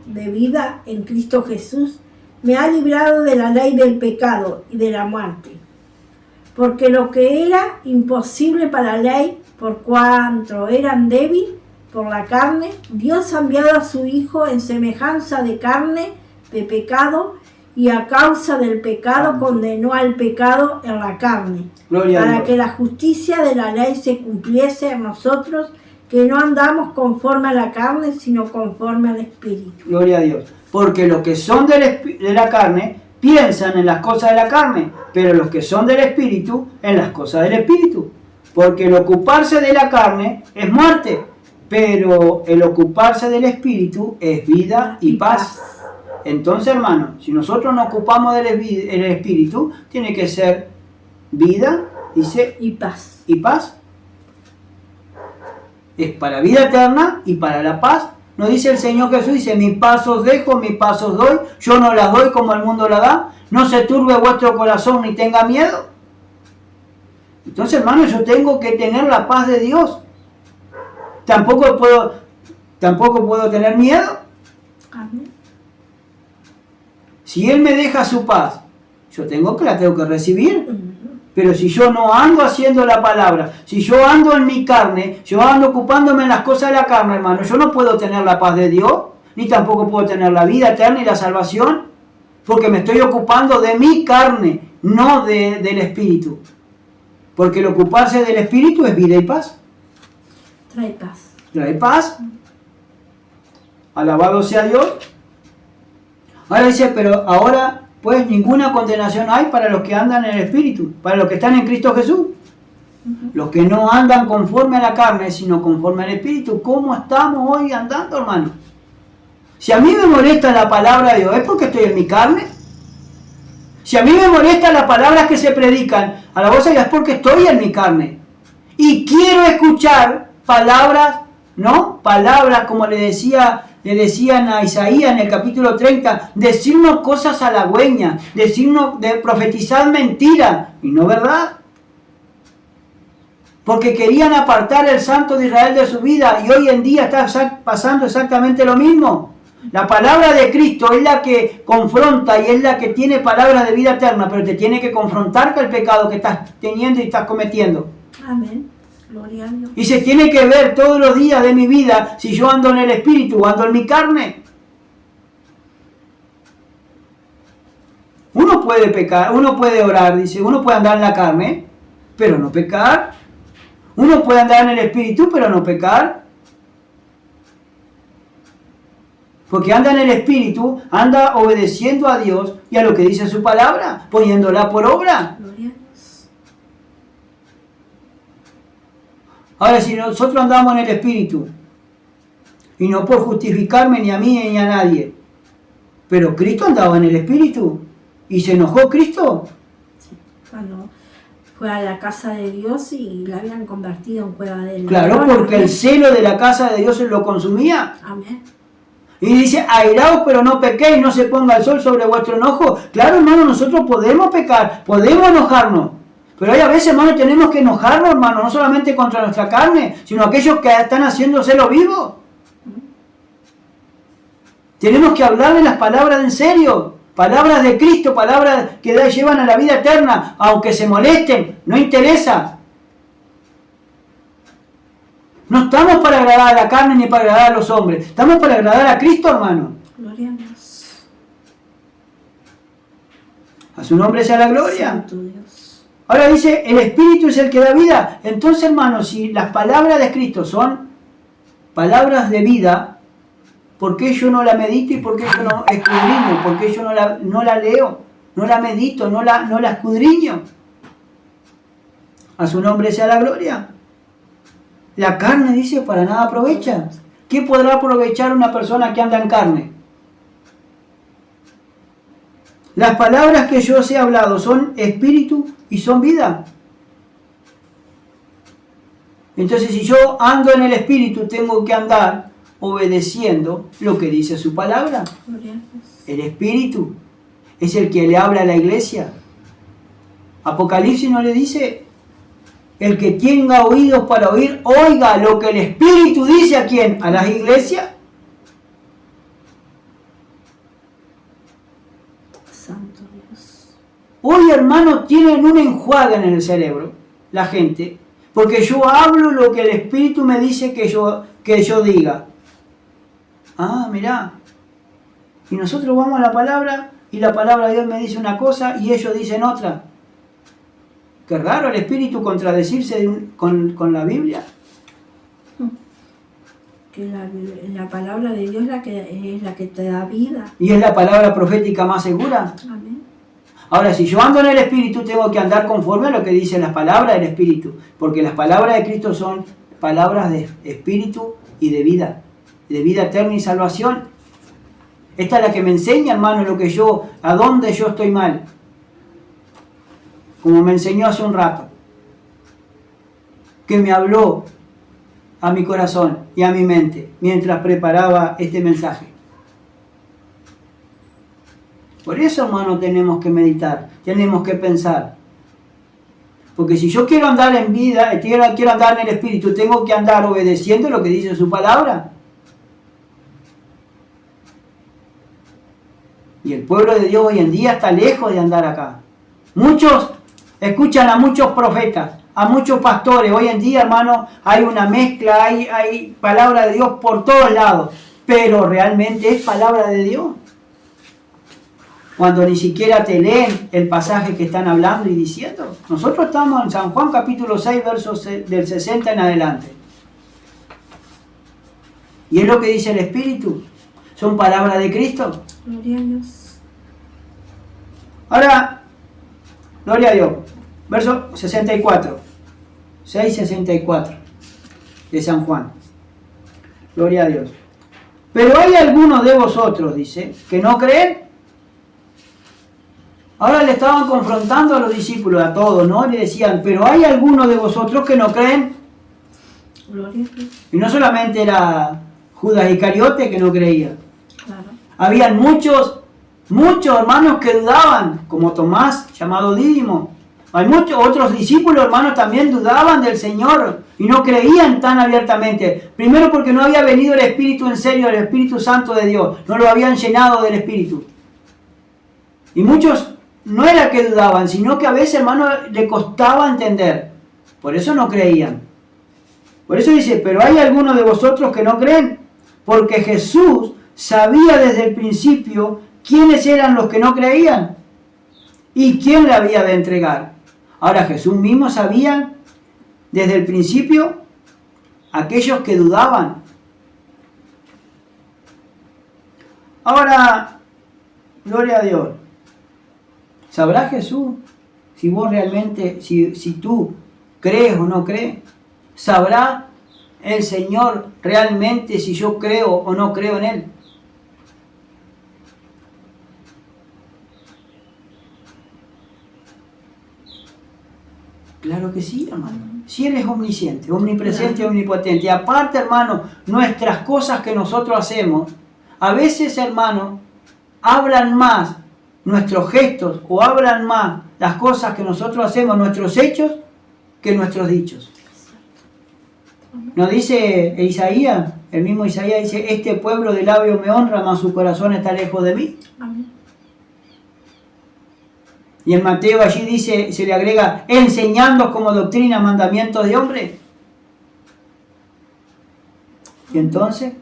de vida en Cristo Jesús me ha librado de la ley del pecado y de la muerte. Porque lo que era imposible para la ley, por cuanto eran débiles por la carne, Dios ha enviado a su Hijo en semejanza de carne, de pecado, y a causa del pecado condenó al pecado en la carne, para que la justicia de la ley se cumpliese en nosotros, que no andamos conforme a la carne, sino conforme al Espíritu. Gloria a Dios. Porque los que son de la carne piensan en las cosas de la carne, pero los que son del Espíritu, en las cosas del Espíritu. Porque el ocuparse de la carne es muerte, pero el ocuparse del Espíritu es vida y paz. Entonces, hermano, si nosotros nos ocupamos del Espíritu, tiene que ser vida, dice, Y paz. y paz. Es para vida eterna y para la paz. Nos dice el Señor Jesús, dice, mi paz os dejo, mi paz os doy, yo no la doy como el mundo la da, no se turbe vuestro corazón ni tenga miedo. Entonces, hermano, yo tengo que tener la paz de Dios. Tampoco puedo tener miedo. Amén. Si Él me deja su paz, yo la tengo que recibir. Pero si yo no ando haciendo la palabra, si yo ando en mi carne, yo ando ocupándome en las cosas de la carne, hermano, yo no puedo tener la paz de Dios, ni tampoco puedo tener la vida eterna y la salvación, porque me estoy ocupando de mi carne, no del Espíritu. Porque el ocuparse del Espíritu es vida y paz. Trae paz. Trae paz. Alabado sea Dios. Ahora dice, pero ahora pues ninguna condenación hay para los que andan en el Espíritu, para los que están en Cristo Jesús. Los que no andan conforme a la carne, sino conforme al Espíritu. ¿Cómo estamos hoy andando, hermano? Si a mí me molesta la palabra de Dios, ¿es porque estoy en mi carne? Si a mí me molestan las palabras que se predican, a la voz es porque estoy en mi carne. Y quiero escuchar palabras, ¿no? Palabras como le decían a Isaías en el capítulo 30, decirnos cosas halagüeñas, profetizar mentiras, y no verdad. Porque querían apartar el Santo de Israel de su vida, y hoy en día está pasando exactamente lo mismo. La palabra de Cristo es la que confronta y es la que tiene palabra de vida eterna, pero te tiene que confrontar con el pecado que estás teniendo y estás cometiendo. Amén. Gloria a Dios. Y se tiene que ver todos los días de mi vida si yo ando en el Espíritu o ando en mi carne. Uno puede pecar, uno puede orar, dice, uno puede andar en la carne, pero no pecar. Uno puede andar en el Espíritu, pero no pecar. Porque anda en el Espíritu, anda obedeciendo a Dios y a lo que dice su palabra, poniéndola por obra. Gloria a Dios. Ahora, si nosotros andamos en el Espíritu, y no por justificarme ni a mí ni a nadie, pero Cristo andaba en el Espíritu, y se enojó Cristo. Sí. Cuando fue a la casa de Dios y la habían convertido en cueva de Claro, leones. porque el celo de la casa de Dios lo consumía. Amén. Y dice, airaos pero no pequéis, no se ponga el sol sobre vuestro enojo. Claro, hermano, nosotros podemos pecar, podemos enojarnos. Pero hay a veces, hermano, tenemos que enojarnos, hermano, no solamente contra nuestra carne, sino aquellos que están haciéndoselo vivo. Tenemos que hablarle las palabras en serio, palabras de Cristo, palabras que llevan a la vida eterna, aunque se molesten, no interesa. No estamos para agradar a la carne ni para agradar a los hombres. Estamos para agradar a Cristo, hermano. Gloria a Dios. A su nombre sea la gloria. Santo Dios. Ahora dice, el Espíritu es el que da vida. Entonces, hermano, si las palabras de Cristo son palabras de vida, ¿por qué yo no la medito y por qué yo no escudriño? ¿Por qué yo no la leo? No la medito, no la escudriño. A su nombre sea la gloria. La carne, dice, para nada aprovecha. ¿Qué podrá aprovechar una persona que anda en carne? Las palabras que yo os he hablado son espíritu y son vida. Entonces, si yo ando en el Espíritu, tengo que andar obedeciendo lo que dice su palabra. Gloria a Dios. El Espíritu es el que le habla a la iglesia. Apocalipsis no le dice, el que tenga oídos para oír, oiga lo que el Espíritu dice a quién, a las iglesias. Santo Dios. Hoy, hermanos, tienen un enjuague en el cerebro, la gente, porque yo hablo lo que el Espíritu me dice que yo diga. Ah, mirá. Y nosotros vamos a la palabra, y la palabra de Dios me dice una cosa, y ellos dicen otra. Qué raro el Espíritu contradecirse con la Biblia. Que la palabra de Dios es la que te da vida. Y es la palabra profética más segura. Amén. Ahora, si yo ando en el Espíritu, tengo que andar conforme a lo que dicen las palabras del Espíritu, porque las palabras de Cristo son palabras de Espíritu y de vida eterna y salvación. Esta es la que me enseña, hermano, a dónde yo estoy mal, como me enseñó hace un rato, que me habló a mi corazón y a mi mente mientras preparaba este mensaje. Por eso, hermano, tenemos que meditar, tenemos que pensar. Porque si yo quiero andar en vida, quiero andar en el Espíritu, tengo que andar obedeciendo lo que dice su palabra. Y el pueblo de Dios hoy en día está lejos de andar acá. Muchos escuchan a muchos profetas, a muchos pastores. Hoy en día, hermano, hay una mezcla, hay palabra de Dios por todos lados. Pero realmente es palabra de Dios. Cuando ni siquiera te leen el pasaje que están hablando y diciendo. Nosotros estamos en San Juan capítulo 6, versos del 60 en adelante. Y es lo que dice el Espíritu. Son palabras de Cristo. Gloria a Dios. Ahora, gloria a Dios. Verso 64. 6:64 de San Juan. Gloria a Dios. Pero hay algunos de vosotros, dice, que no creen. Ahora le estaban confrontando a los discípulos, a todos, ¿no? Le decían, pero hay algunos de vosotros que no creen. Gloria a Dios. Y no solamente era Judas Iscariote que no creía. Claro. Habían muchos hermanos que dudaban, como Tomás, llamado Dídimo. Hay muchos otros discípulos, hermanos, también dudaban del Señor y no creían tan abiertamente. Primero porque no había venido el Espíritu en serio, el Espíritu Santo de Dios. No lo habían llenado del Espíritu. Y muchos no era que dudaban, sino que a veces, hermano, le costaba entender. Por eso no creían. Por eso dice, pero hay algunos de vosotros que no creen, porque Jesús sabía desde el principio quiénes eran los que no creían y quién le había de entregar. Ahora Jesús mismo sabía desde el principio aquellos que dudaban. Ahora, gloria a Dios. ¿Sabrá Jesús si vos realmente, si tú crees o no crees? ¿Sabrá el Señor realmente si yo creo o no creo en Él? Claro que sí, hermano. Si Él es omnisciente, omnipresente y omnipotente. Y aparte, hermano, nuestras cosas que nosotros hacemos, a veces, hermano, hablan más nuestros gestos o hablan más las cosas que nosotros hacemos, nuestros hechos, que nuestros dichos. Nos dice Isaías, el mismo Isaías dice, este pueblo de labios me honra, mas su corazón está lejos de mí. Amén. Y en Mateo allí dice, se le agrega, enseñando como doctrina mandamientos de hombre. Y entonces,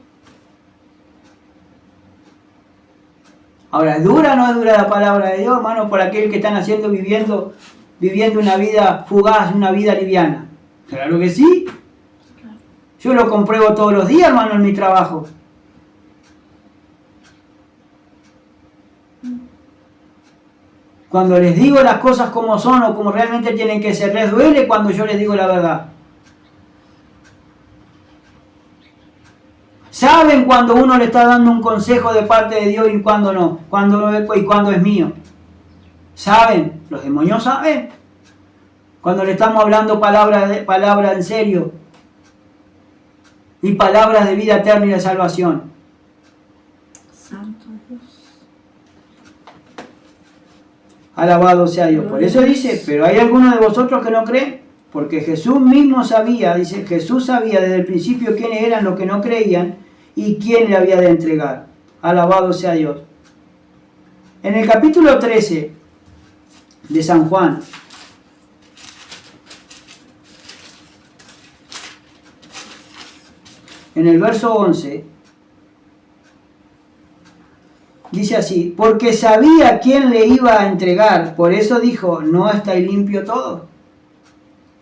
ahora, ¿es dura o no es dura la palabra de Dios, hermano, por aquel que están viviendo una vida fugaz, una vida liviana? Claro que sí. Yo lo compruebo todos los días, hermano, en mi trabajo. Cuando les digo las cosas como son o como realmente tienen que ser, les duele cuando yo les digo la verdad. Saben cuando uno le está dando un consejo de parte de Dios y cuando no, y cuando es mío. Saben, los demonios saben. Cuando le estamos hablando palabra en serio y palabras de vida eterna y de salvación. Santo Dios. Alabado sea Dios. Por eso dice, pero hay algunos de vosotros que no creen, porque Jesús mismo sabía, dice, Jesús sabía desde el principio quiénes eran los que no creían y quién le había de entregar. Alabado sea Dios. En el capítulo 13 de San Juan, en el verso 11, dice así, porque sabía quién le iba a entregar, por eso dijo, no está limpio todo.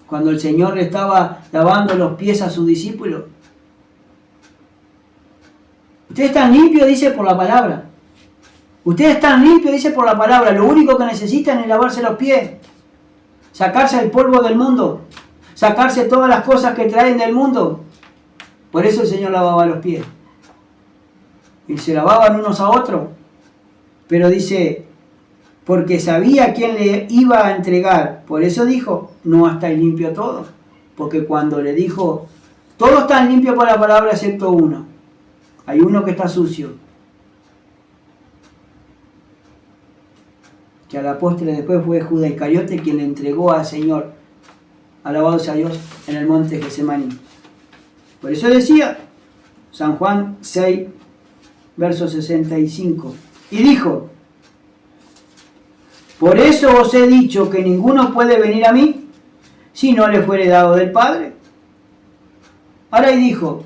Cuando el Señor le estaba lavando los pies a sus discípulos. Ustedes están limpios, dice, por la palabra. Ustedes están limpios, dice por la palabra. Lo único que necesitan es lavarse los pies. Sacarse el polvo del mundo. Sacarse todas las cosas que traen del mundo. Por eso el Señor lavaba los pies. Y se lavaban unos a otros. Pero dice, porque sabía quién le iba a entregar. Por eso dijo, no estáis limpios todos. Porque cuando le dijo, todos están limpios por la palabra excepto uno. Hay uno que está sucio. Que a la postre después fue Judas Iscariote quien le entregó al Señor. Alabado sea Dios en el monte Getsemaní. Por eso decía San Juan 6, verso 65. Y dijo, por eso os he dicho que ninguno puede venir a mí si no le fuere dado del Padre. Ahora y dijo,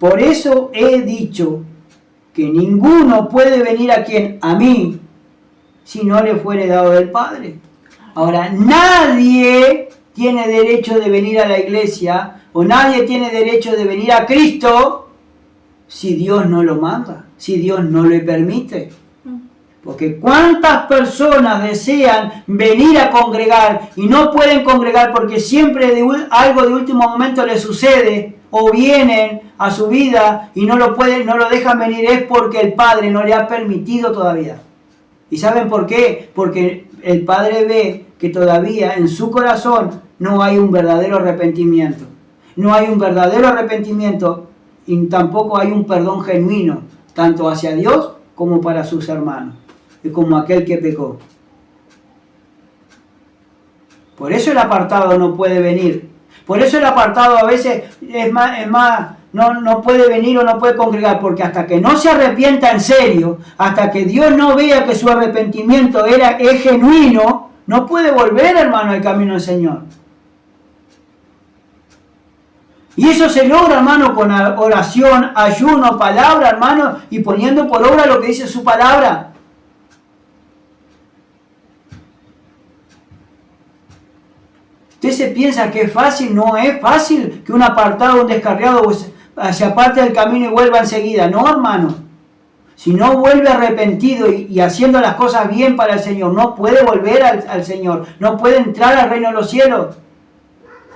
por eso he dicho que ninguno puede venir a mí si no le fuere dado del Padre. Ahora, nadie tiene derecho de venir a la iglesia o nadie tiene derecho de venir a Cristo si Dios no lo manda, si Dios no le permite. Porque cuántas personas desean venir a congregar y no pueden congregar porque siempre algo de último momento les sucede o vienen a su vida y no lo dejan venir, es porque el Padre no le ha permitido todavía. ¿Y saben por qué? Porque el Padre ve que todavía en su corazón no hay un verdadero arrepentimiento. No hay un verdadero arrepentimiento y tampoco hay un perdón genuino, tanto hacia Dios como para sus hermanos. Y como aquel que pecó. Por eso el apartado no puede venir. Por eso el apartado a veces no puede venir o no puede congregar, porque hasta que no se arrepienta en serio, hasta que Dios no vea que su arrepentimiento es genuino, no puede volver, hermano, al camino del Señor. Y eso se logra, hermano, con oración, ayuno, palabra, hermano, y poniendo por obra lo que dice su palabra. ¿Usted se piensa que es fácil? No es fácil que un apartado, un descarriado se aparte del camino y vuelva enseguida. No, hermano. Si no vuelve arrepentido y haciendo las cosas bien para el Señor, no puede volver al Señor. No puede entrar al reino de los cielos.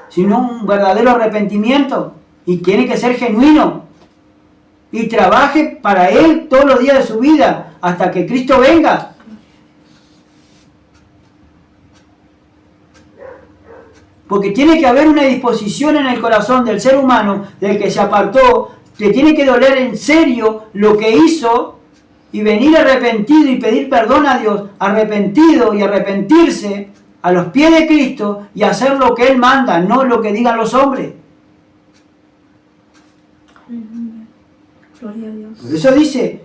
Sino un verdadero arrepentimiento. Y tiene que ser genuino. Y trabaje para Él todos los días de su vida hasta que Cristo venga. Porque tiene que haber una disposición en el corazón del ser humano, del que se apartó, que tiene que doler en serio lo que hizo y venir arrepentido y pedir perdón a Dios, arrepentido y arrepentirse a los pies de Cristo y hacer lo que Él manda, no lo que digan los hombres. Gloria a Dios. Por eso dice,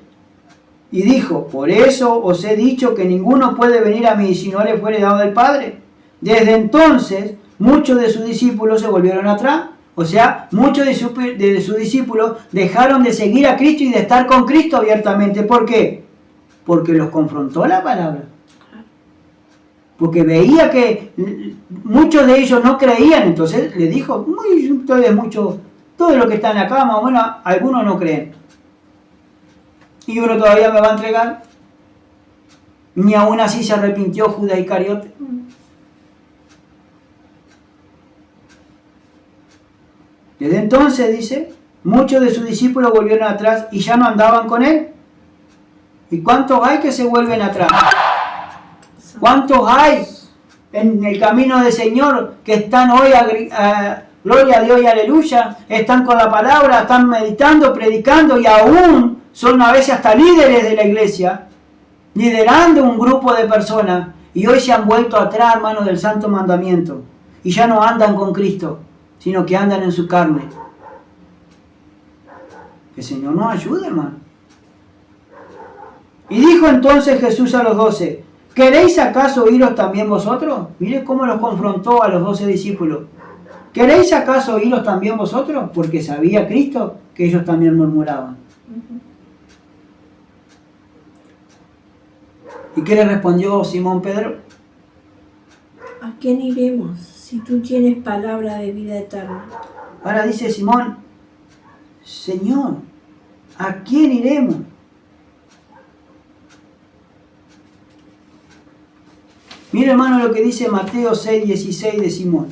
y dijo, por eso os he dicho que ninguno puede venir a mí si no le fuere dado del Padre. Desde entonces, muchos de sus discípulos se volvieron atrás. O sea, muchos de sus discípulos dejaron de seguir a Cristo y de estar con Cristo abiertamente. ¿Por qué? Porque los confrontó la palabra. Porque veía que muchos de ellos no creían. Entonces le dijo, todos los que están acá, más o menos, algunos no creen. Y uno todavía me va a entregar. Ni aún así se arrepintió Judas Iscariote. Desde entonces, dice, muchos de sus discípulos volvieron atrás y ya no andaban con él. ¿Y cuántos hay que se vuelven atrás? ¿Cuántos hay en el camino del Señor que están hoy, gloria a Dios y aleluya, están con la palabra, están meditando, predicando y aún son a veces hasta líderes de la iglesia, liderando un grupo de personas y hoy se han vuelto atrás, hermanos, del santo mandamiento y ya no andan con Cristo, sino que andan en su carne? Que el Señor nos ayude, hermano. Y dijo entonces Jesús a los 12, ¿queréis acaso iros también vosotros? Mire cómo los confrontó a los 12 discípulos. ¿Queréis acaso iros también vosotros? Porque sabía Cristo que ellos también murmuraban. ¿Y qué le respondió Simón Pedro? ¿A quién iremos si tú tienes palabra de vida eterna? Ahora dice Simón, Señor, ¿a quién iremos? Mira, hermano, lo que dice Mateo 6, 16 de Simón.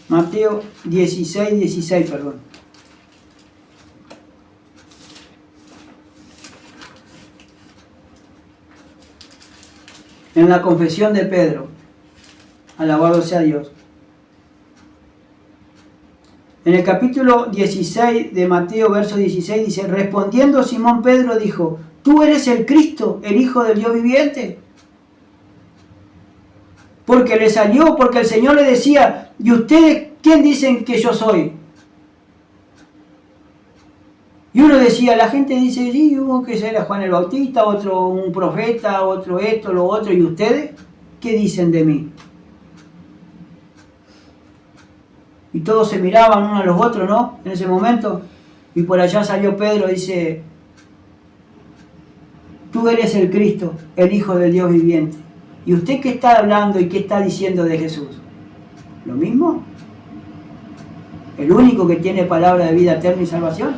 Mateo 16, 16, perdón. En la confesión de Pedro. Alabado sea Dios. En el capítulo 16 de Mateo, verso 16, dice, respondiendo Simón Pedro dijo, ¿tú eres el Cristo, el Hijo del Dios viviente? Porque le salió, porque el Señor le decía, ¿y ustedes quién dicen que yo soy? Y uno decía, la gente dice, sí, hubo que ser Juan el Bautista, otro un profeta, otro esto, lo otro, ¿y ustedes qué dicen de mí? Y todos se miraban unos a los otros, ¿no? En ese momento. Y por allá salió Pedro y dice, tú eres el Cristo, el Hijo del Dios viviente. ¿Y usted qué está hablando y qué está diciendo de Jesús? ¿Lo mismo? ¿El único que tiene palabra de vida eterna y salvación?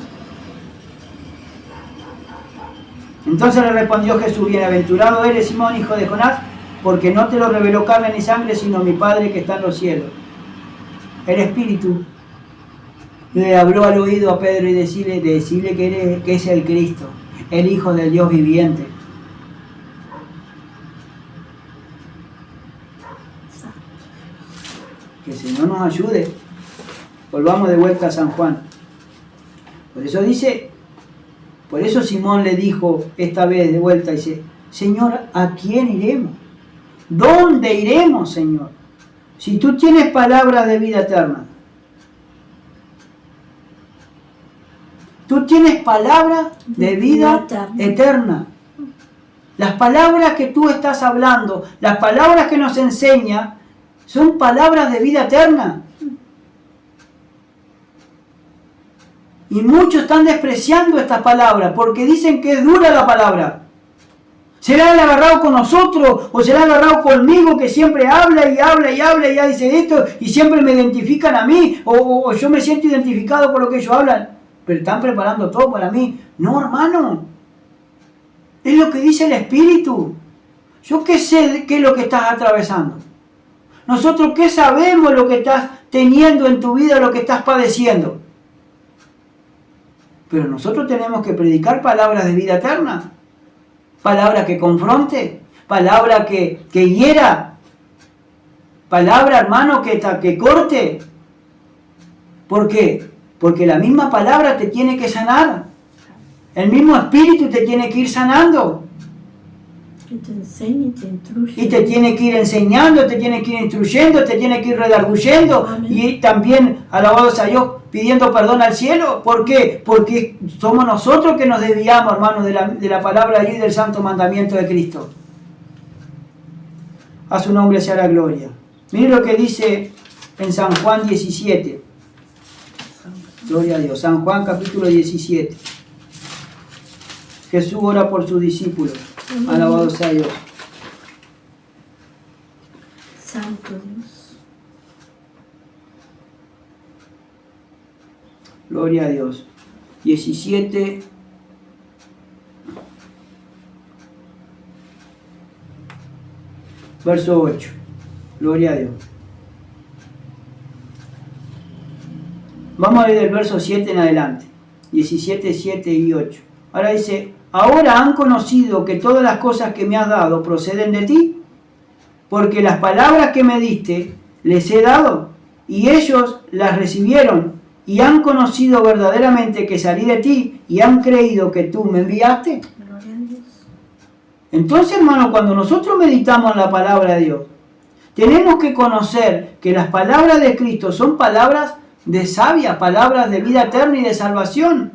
Entonces le respondió Jesús, bienaventurado eres Simón, hijo de Jonás, porque no te lo reveló carne ni sangre, sino mi Padre que está en los cielos. El Espíritu le habló al oído a Pedro y decirle que es el Cristo, el Hijo del Dios viviente. Que el Señor nos ayude. Volvamos de vuelta a San Juan. Por eso Simón le dijo esta vez de vuelta, dice, Señor, ¿a quién iremos? ¿Dónde iremos, Señor? Si tú tienes palabras de vida eterna. Tú tienes palabras de vida eterna. Las palabras que tú estás hablando, las palabras que nos enseña, son palabras de vida eterna. Y muchos están despreciando estas palabras porque dicen que es dura la palabra. ¿Se la han agarrado con nosotros o se la han agarrado conmigo que siempre habla y habla y habla y ya dice esto y siempre me identifican a mí o yo me siento identificado por lo que ellos hablan? Pero están preparando todo para mí. No, hermano. Es lo que dice el Espíritu. Yo qué sé qué es lo que estás atravesando. Nosotros qué sabemos lo que estás teniendo en tu vida, lo que estás padeciendo. Pero nosotros tenemos que predicar palabras de vida eterna. Palabra que confronte, palabra que hiera, palabra, hermano, que corte. ¿Por qué? Porque la misma palabra te tiene que sanar. El mismo Espíritu te tiene que ir sanando. Y te enseña y te instruye. Y te tiene que ir enseñando, te tiene que ir instruyendo, te tiene que ir redarguyendo. Amén. Y también, alabados a Dios, pidiendo perdón al cielo. ¿Por qué? Porque somos nosotros que nos desviamos, hermanos, de la palabra y del santo mandamiento de Cristo. A su nombre sea la gloria. Miren lo que dice en San Juan 17. Gloria a Dios. San Juan capítulo 17. Jesús ora por sus discípulos. Alabado sea Dios. Santo Dios. Gloria a Dios. 17. Verso 8. Gloria a Dios. Vamos a leer del verso 7 en adelante. 17, 7 y 8. Ahora dice, ahora han conocido que todas las cosas que me has dado proceden de ti, porque las palabras que me diste les he dado, y ellos las recibieron, y han conocido verdaderamente que salí de ti, y han creído que tú me enviaste. Gloria a Dios. Entonces, hermano, cuando nosotros meditamos en la palabra de Dios, tenemos que conocer que las palabras de Cristo son palabras de sabia, palabras de vida eterna y de salvación.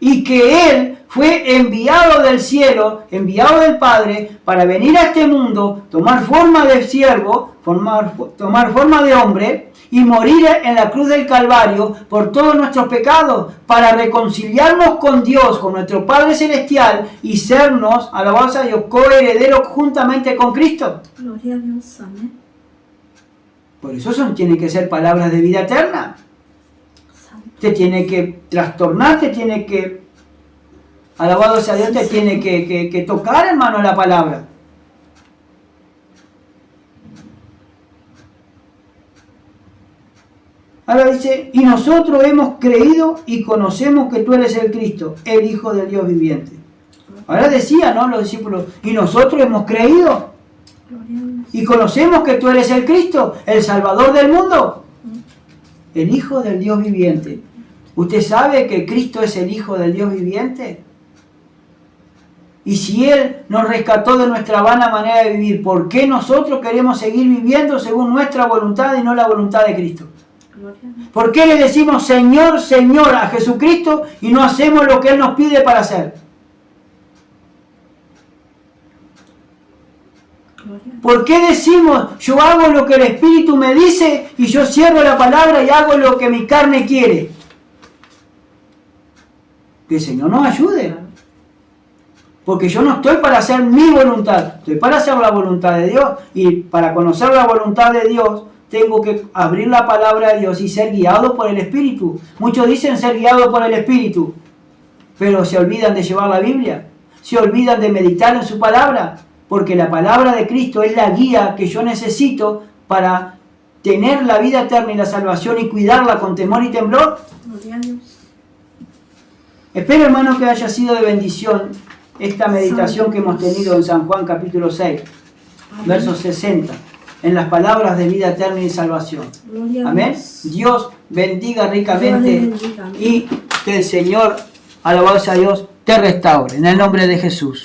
Y que Él fue enviado del cielo, enviado del Padre, para venir a este mundo, tomar forma de siervo, tomar forma de hombre, y morir en la cruz del Calvario por todos nuestros pecados, para reconciliarnos con Dios, con nuestro Padre Celestial, y sernos, alabados a Dios, coherederos juntamente con Cristo. Gloria a Dios, amén. Por eso tienen que ser palabras de vida eterna. Te tiene que trastornar, te tiene que, alabado sea Dios, te tiene que tocar, hermano, la palabra. Ahora dice, y nosotros hemos creído y conocemos que tú eres el Cristo, el Hijo del Dios viviente. Ahora decía, ¿no? Los discípulos, y nosotros hemos creído y conocemos que tú eres el Cristo, el Salvador del mundo, el Hijo del Dios viviente. ¿Usted sabe que Cristo es el Hijo del Dios viviente? Y si Él nos rescató de nuestra vana manera de vivir, ¿por qué nosotros queremos seguir viviendo según nuestra voluntad y no la voluntad de Cristo? ¿Por qué le decimos Señor, Señor a Jesucristo y no hacemos lo que Él nos pide para hacer? ¿Por qué decimos yo hago lo que el Espíritu me dice y yo cierro la palabra y hago lo que mi carne quiere? Que el Señor nos ayude. Porque yo no estoy para hacer mi voluntad, estoy para hacer la voluntad de Dios. Y para conocer la voluntad de Dios, tengo que abrir la palabra de Dios y ser guiado por el Espíritu. Muchos dicen ser guiado por el Espíritu, pero se olvidan de llevar la Biblia, se olvidan de meditar en su palabra, porque la palabra de Cristo es la guía que yo necesito para tener la vida eterna y la salvación y cuidarla con temor y temblor. Espero, hermano, que haya sido de bendición esta meditación que hemos tenido en San Juan capítulo 6, versos 60, en las palabras de vida eterna y salvación. Amén. Dios bendiga ricamente y que el Señor, alabado sea Dios, te restaure. En el nombre de Jesús.